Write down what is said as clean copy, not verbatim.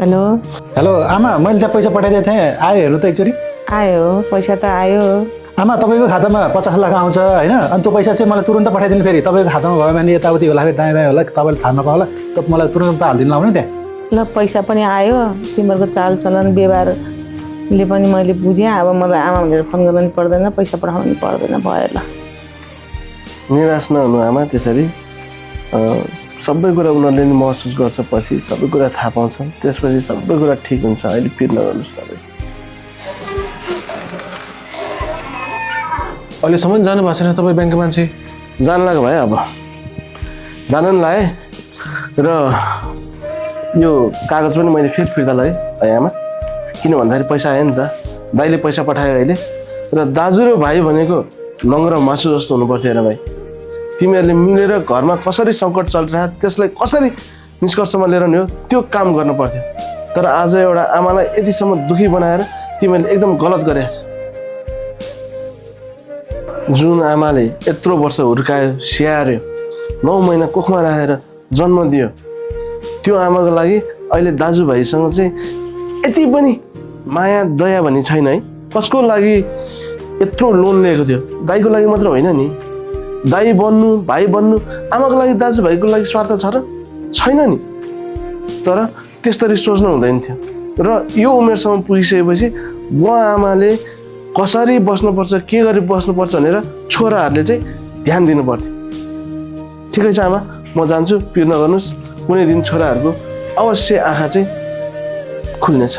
hello hello आमा मैले त्यहाँ पैसा पठाइदिएको थिएँ आयो हेर्नु त एकचोटि आयो पैसा त आयो आमा तपाईँको खातामा 50 लाख आउँछ होइन अनि त्यो पैसा चाहिँ मलाई तुरन्त पठाइदिनु फेरि तपाईँको खातामा भयो भने यताउति होला फेरि दायाँ बायाँ होला तपाईँले थाहा नपाउला त मलाई तुरन्त हालिदिनु लाउनु त्यहाँ ल पैसा पनि आयो तिमीहरूको चालचलन व्यवहारले पनि मैले बुझेँ अब मलाई आमा भनेर फोन गर्नु नि पर्दैन पैसा पठाउनु नि पर्दैन भयो ल निराश नहुनु आमा त्यसरी सबै कुरा उनीहरूले नि महसुस गर्छ पछि सबै कुरा थाहा पाउँछ त्यसपछि सबै कुरा ठिक हुन्छ अहिले पिर नगर्नुहोस् तपाईँ अहिलेसम्म जानु भएको छैन तपाईँ ब्याङ्कको मान्छे जान लाग्यो भाइ अब जान नि लाएँ र यो कागज पनि मैले फेरि फिर्ता लगेँ है आमा किन भन्दाखेरि पैसा आयो नि त दाइले पैसा पठायो अहिले र दाजु र भाइ भनेको नङ र मासु जस्तो हुनुपर्थ्यो हेर भाइ तिमीहरूले मिलेर घरमा कसरी सङ्कट चलिरहेको त्यसलाई कसरी निष्कर्षमा लिएर नि हो त्यो काम गर्नु पर्थ्यो तर आज एउटा आमालाई यतिसम्म दुखी बनाएर तिमीहरूले एकदम गलत गरेछ जुन आमाले यत्रो वर्ष हुर्कायो स्याहार्यो 9 महिना कोखमा राखेर जन्म दियो त्यो आमाको लागि अहिले दाजुभाइसँग चाहिँ यति पनि माया दया भन्ने छैन है कसको लागि यत्रो लोन लिएको थियो दाइको लागि मात्र होइन नि दाइ बन्नु भाइ बन्नु आमाको लागि दाजुभाइको लागि स्वार्थ छ र छैन नि तर त्यस्तरी सोच्नु हुँदैन थियो र यो उमेरसम्म पुगिसकेपछि बुवा आमाले कसरी बस्नुपर्छ के गरी बस्नुपर्छ भनेर छोराहरूले चाहिँ ध्यान दिनु पर्थ्यो ठिकै छ आमा म जान्छु पिर नगर्नुहोस् कुनै दिन छोराहरूको अवश्य आँखा चाहिँ खुल्नेछ